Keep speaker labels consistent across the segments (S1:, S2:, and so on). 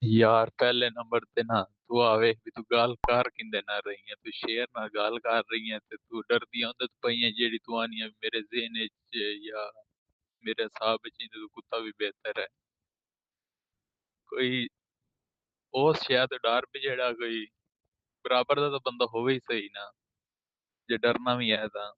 S1: ਯਾਰ ਪਹਿਲੇ ਨੰਬਰ ਤੇ ਨਾ ਤੂੰ ਆਵੇ ਵੀ ਤੂੰ ਗੱਲ ਕਰ ਕਿੰਦੇ ਨਾਲ ਰਹੀ ਹੈ ਤੂੰ ਸ਼ੇਰ ਨਾਲ ਗੱਲ ਕਰ ਰਹੀ ਹੈ ਤੇ ਤੂੰ ਡਰਦੀ ਆਉਂਦਾ ਪਈਆਂ ਜਿਹੜੀ ਤੂੰ ਆਨੀ ਮੇਰੇ ਜ਼ਿਹਨ ਵਿੱਚ ਜਾਂ ਮੇਰੇ ਹਿਸਾਬ ਵਿੱਚ ਹੀ ਤੂੰ ਕੁੱਤਾ ਵੀ ਬਿਹਤਰ ਹੈ ਕੋਈ ਉਸ ਸ਼ਾਇਦ ਡਰ ਵੀ ਜਿਹੜਾ ਕੋਈ ਬਰਾਬਰ ਦਾ ਤਾਂ ਬੰਦਾ ਹੋਵੇ ਹੀ ਸਹੀ ਨਾ ਜੇ ਡਰਨਾ ਵੀ ਹੈ ਤਾਂ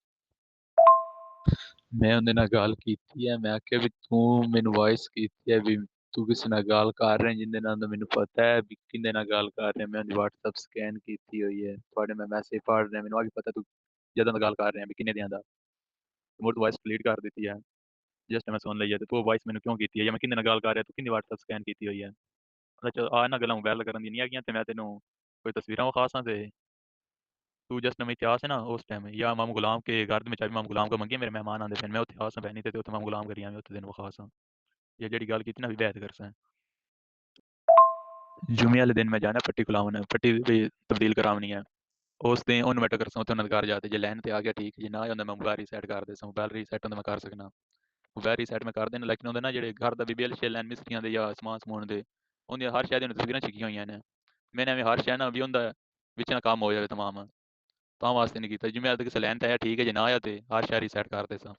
S1: ਮੈਂ ਉਹਦੇ ਨਾਲ ਗੱਲ ਕੀਤੀ ਹੈ ਮੈਂ ਆਖਿਆ ਵੀ ਤੂੰ ਮੈਨੂੰ ਵਾਇਸ ਕੀਤੀ ਹੈ ਵੀ ਤੂੰ ਕਿਸੇ ਨਾਲ ਗੱਲ ਕਰ ਰਿਹਾ ਜਿੰਦੇ ਨਾਲ ਤਾਂ ਮੈਨੂੰ ਪਤਾ ਹੈ ਵੀ ਕਿੰਦੇ ਨਾਲ ਗੱਲ ਕਰ ਰਿਹਾ ਮੈਂ ਉਹਦੀ WhatsApp ਸਕੈਨ ਕੀਤੀ ਹੋਈ ਹੈ ਤੁਹਾਡੇ ਮੈਂ ਮੈਸੇਜ ਪੜ੍ਹ ਰਿਹਾ ਮੈਨੂੰ ਆ ਵੀ ਪਤਾ ਤੂੰ ਜਦੋਂ ਨਾਲ ਗੱਲ ਕਰ ਰਿਹਾ ਵੀ ਕਿੰਨੇ ਦਿਨਾਂ ਦਾ ਮੁੜ ਤੂੰ ਵਾਇਸ ਡਿਲੀਟ ਕਰ ਦਿੱਤੀ ਹੈ ਜਸਟ ਮੈਂ ਸੁਣ ਲਈ ਹੈ ਤੇ ਤੂੰ ਵਾਇਸ ਮੈਨੂੰ ਕਿਉਂ ਕੀਤੀ ਹੈ ਜਾਂ ਮੈਂ ਕਿੰਦੇ ਨਾਲ ਗੱਲ ਕਰ ਰਿਹਾ ਤੂੰ ਕਿੰਨੀ WhatsApp ਸਕੈਨ ਕੀਤੀ ਹੋਈ ਹੈ ਅੱਛਾ ਆ ਇਹਨਾਂ ਗੱਲਾਂ ਗੱਲ ਕਰਨ ਦੀ ਨਹੀਂ ਹੈਗੀਆਂ ਤੇ ਮੈਂ ਤੈਨੂੰ ਕੋਈ ਤਸਵੀਰਾਂ ਵਿਖਾ ਸਾਂ ਤੇ ਤੂੰ ਜस्ट नਵੇਂ इतिहास है ना उस टाइम या मामू गुलाम के घर में चाबी मामू गुलाम को मंगी मेरे मेहमान आंदे सन मैं उत्थे आसां बहनी ते उत्थे मामू गुलाम करी आवें उत्थे दिन विखा सां ये जेह्ड़ी गल्ल कीती ना भी बैत करसां जुमे आह्ले दिन मैं जाना पट्टी खुलावन पट्टी भी तब्दील करावनी है उस दिन उन्नू मैं टकरसां उत्थे उन्हां दे घर जा ते जे लैन ते आ गया ठीक जे ना होंदा मैं मोबाइल रीसैट कर देसां मोबाइल रीसैट होंदा मैं कर सकना मोबाइल रीसैट मैं कर देना लेकिन ओह्दे ना जेह्ड़े घर दा भी बिल शिल लैन मिस्त्रियां दे या समान समून दे उंदियां हर शै दियां तस्वीरां छिक्कियां होइयां ने मैंने एवें हर शै ना भी उंदा बिच ना कम्म हो जावे तमाम तां वास्ते नहीं कीता जिम्मे अद किसे लैन ते आया ठीक है जे ना आया ते हर शै रीसैट कर देसां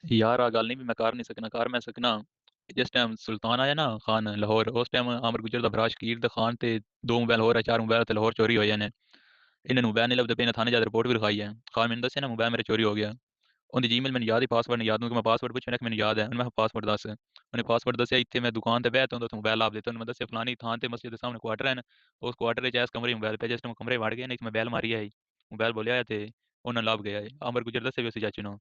S1: यार आ गल नहीं भी मैं कर नहीं सकना, कर मैं सकना। जिस टाइम सुल्तान आया ना खान लाहौर, उस टाइम अमर गुजर ਦਾ ਭਰਾ ਸ਼ਕੀਰ ਦਾ ਖਾਨ ਤੇ ਦੋ ਮੋਬਾਈਲ ਹੋਰ ਆ, ਚਾਰ ਮੋਬਾਈਲ ਤੇ ਲਾਹੌਰ ਚੋਰੀ ਹੋਏ ਨੇ। ਇਹਨਾਂ ਨੂੰ ਮੋਬਾਈਲ ਨਹੀਂ ਲੱਭਦੇ ਪਏ ਨੇ, ਥਾਣੇ ਜਾ ਰਿਪੋਰਟ ਵੀ ਲਿਖਾਈ ਹੈ। ਖਾਨ ਮੈਨੂੰ ਦੱਸਿਆ ਨਾ ਮੋਬਾਈਲ ਮੇਰੇ ਚੋਰੀ ਹੋ ਗਿਆ। ਉਹਦੀ ਜੀਮੇਲ ਮੈਨੂੰ ਯਾਦ ਹੀ, ਪਾਸਵਰਡ ਨਹੀਂ ਯਾਦ, ਨੂੰ ਕਿ ਮੈਂ ਪਾਸਵਰਡ ਪੁੱਛਿਆ ਨਾ ਕਿ ਮੈਨੂੰ ਯਾਦ ਹੈ, ਉਹਨੇ ਮੈਂ ਪਾਸਵਰਡ ਦੱਸ, ਉਹਨੇ ਪਾਸਵਰਡ ਦੱਸਿਆ। ਇੱਥੇ ਮੈਂ ਦੁਕਾਨ ਤੇ ਬਹਿ ਤਾ ਹੁੰਦਾ ਮੋਬਾਈਲ ਲੱਭ ਦਿੱਤਾ ਉਹਨੇ, ਮੈਂ ਦੱਸਿਆ ਫਲਾਣੀ ਥਾਂ ਤੇ ਮਸਜਿਦ ਦੇ ਸਾਹਮਣੇ ਕੁਆਟਰ ਹੈ, ਉਸ ਕੁਆਟਰ ਵਿੱਚ ਇਸ ਕਮਰੇ ਮੋਬਾਈਲ ਪਿਆ, ਜਿਸ ਟਾਈਮ ਕਮਰੇ ਵੜ ਗਏ ਨਹੀਂ ਤੇ ਮੈਂ ਬੈਲ ਮਾਰੀ ਆਈ, ਮੋਬਾਈਲ ਬੋਲਿਆ ਤੇ ਉਹਨਾਂ ਲੱਭ ਗਿਆ ਹੈ। ਅਮਰ ਗੁਜਰ ਦੱਸੇ ਵੀ ਅਸੀਂ ਚਾਚੂ ਨੂੰ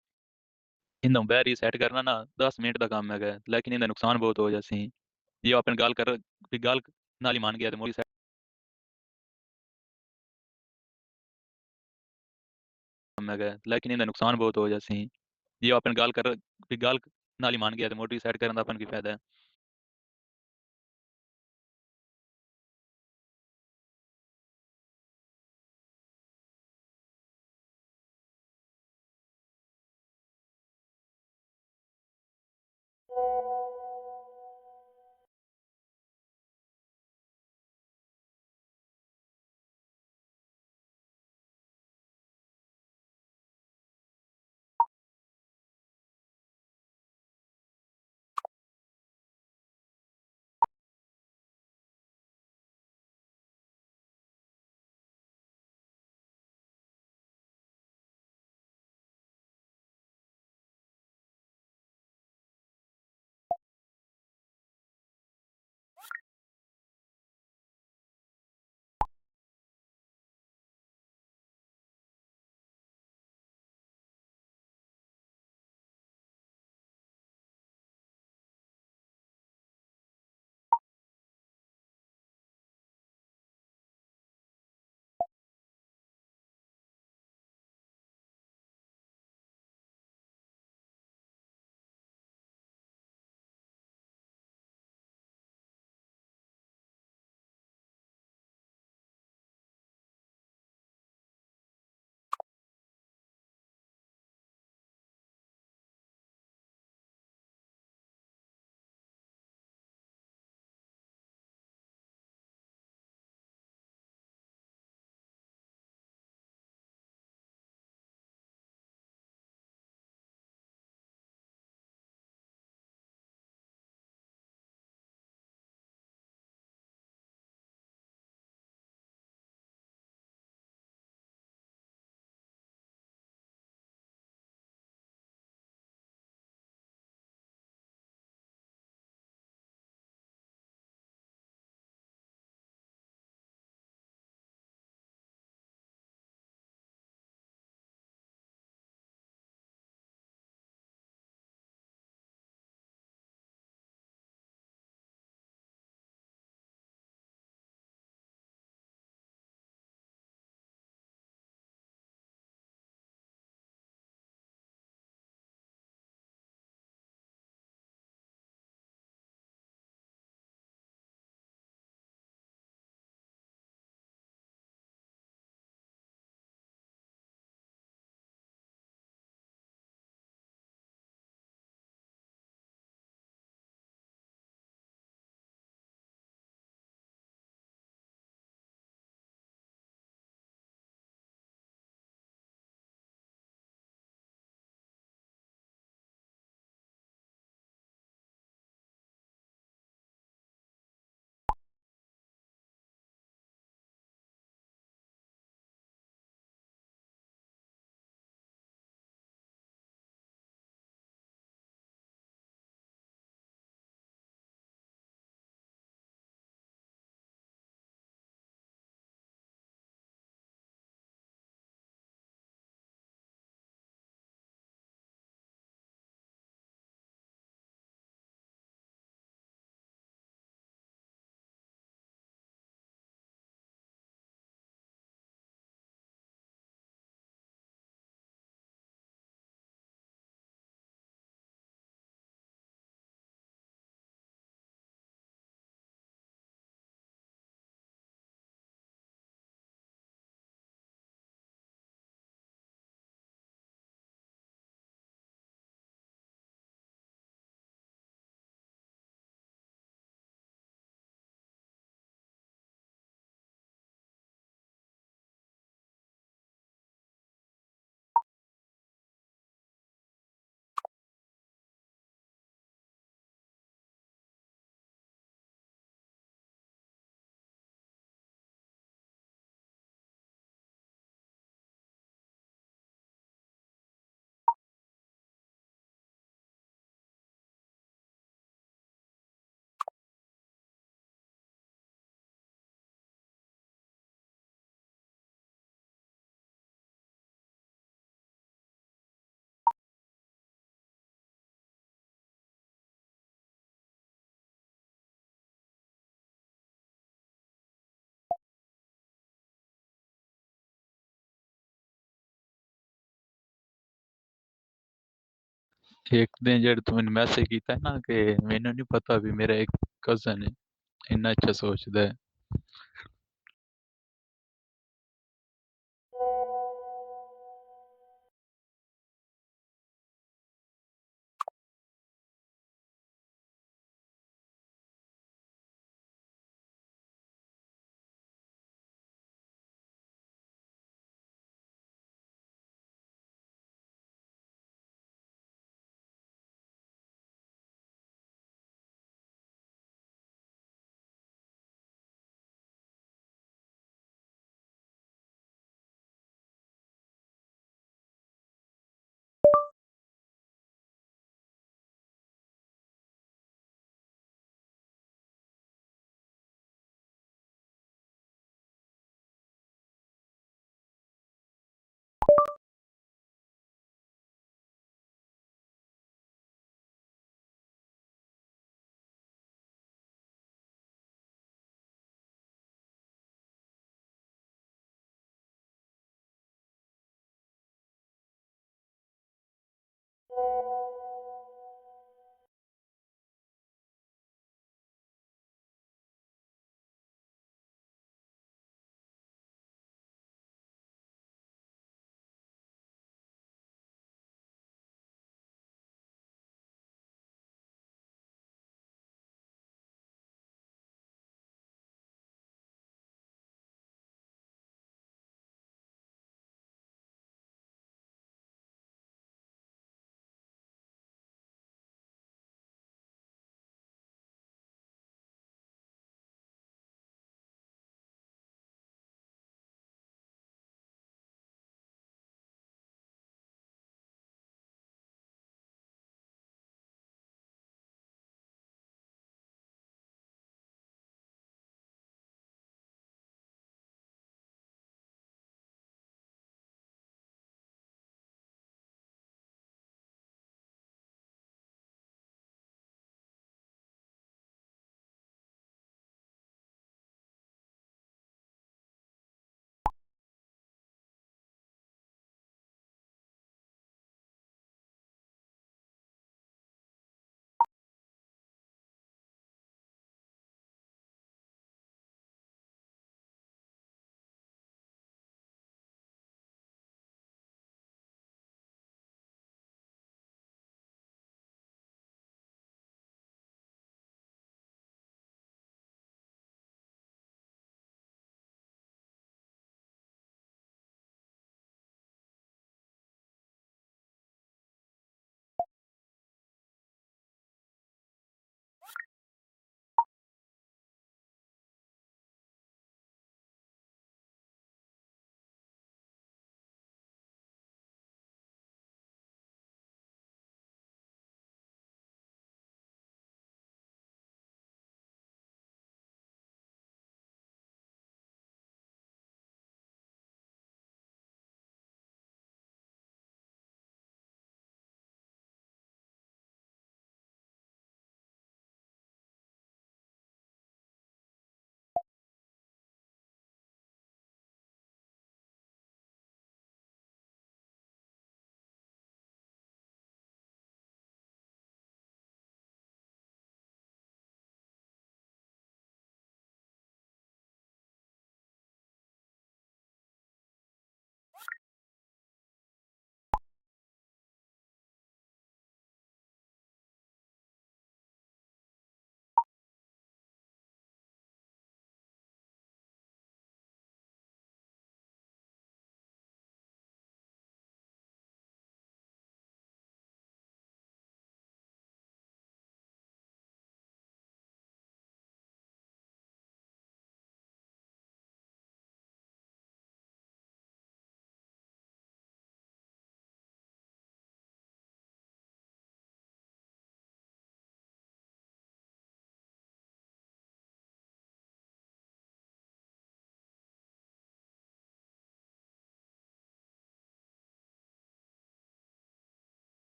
S1: ਇਹਦਾ ਮੋਬਾਈਲ ਰੀਸੈਟ ਕਰਨਾ ਨਾ 10 ਮਿੰਟ ਦਾ ਕੰਮ ਹੈਗਾ, ਲੇਕਿਨ ਇਹਦਾ ਨੁਕਸਾਨ ਬਹੁਤ ਹੋ ਜਾਸੀ ਜੇ ਉਹ ਆਪਣੀ ਗੱਲ ਕਰ ਵੀ ਗੱਲ ਨਾਲ ਹੀ ਮੰਨ ਗਿਆ ਤੇ ਮੋੜੀ ਕੰਮ ਹੈਗਾ, ਲੇਕਿਨ ਇਹਦਾ ਨੁਕਸਾਨ ਬਹੁਤ ਹੋ ਜਾਸੀ ਜੇ ਉਹ ਆਪਣੀ ਗੱਲ ਕਰ ਵੀ ਗੱਲ ਨਾਲ ਹੀ ਮੰਨ ਗਿਆ ਤੇ ਮੋਟੀ ਸੈਟ ਕਰਨ ਦਾ ਆਪਾਂ ਨੂੰ ਕੀ ਫਾਇਦਾ ਹੈ। ਇੱਕ ਦਿਨ ਜਿਹੜੇ ਤੂੰ ਮੈਨੂੰ ਮੈਸੇਜ ਕੀਤਾ ਨਾ ਕਿ ਮੈਨੂੰ ਨਹੀਂ ਪਤਾ ਵੀ ਮੇਰਾ ਇੱਕ ਕਜ਼ਨ ਹੈ ਇੰਨਾ ਅੱਛਾ ਸੋਚਦਾ ਹੈ।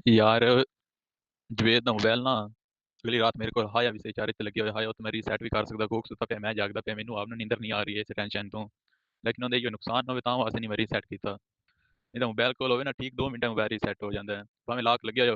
S1: ਯਾਰ ਜਵੇਦ ਦਾ ਮੋਬਾਈਲ ਨਾ ਅਗਲੀ ਰਾਤ ਮੇਰੇ ਕੋਲ ਹਾਇਆ ਵੀ ਸਹੀ ਚਾਰਜ ਤੇ ਲੱਗਿਆ ਹੋਇਆ ਹਾਇਆ ਉਹ ਤੇ ਮੈਂ ਰੀਸੈਟ ਵੀ ਕਰ ਸਕਦਾ ਕੋਕ ਸੁੱਤਾ ਪਿਆ ਮੈਂ ਜਾਗਦਾ ਪਿਆ ਮੈਨੂੰ ਆਪ ਨੂੰ ਨੀਂਦਰ ਨਹੀਂ ਆ ਰਹੀ ਹੈ ਇਸ ਟੈਨਸ਼ਨ ਤੋਂ ਲੇਕਿਨ ਉਹਦੇ ਜੋ ਨੁਕਸਾਨ ਹੋਵੇ ਤਾਂ ਵਾਸਤੇ ਨਹੀਂ ਮੈਂ ਰੀਸੈਟ ਕੀਤਾ ਨਹੀਂ ਤਾਂ ਮੋਬਾਈਲ ਕੋਲ ਹੋਵੇ ਨਾ ਠੀਕ 2 ਮਿੰਟਾਂ ਮੋਬਾਈਲ ਰੀਸੈਟ ਹੋ ਜਾਂਦਾ ਹੈ ਭਾਵੇਂ ਲਾਕ ਲੱਗਿਆ ਹੋਇਆ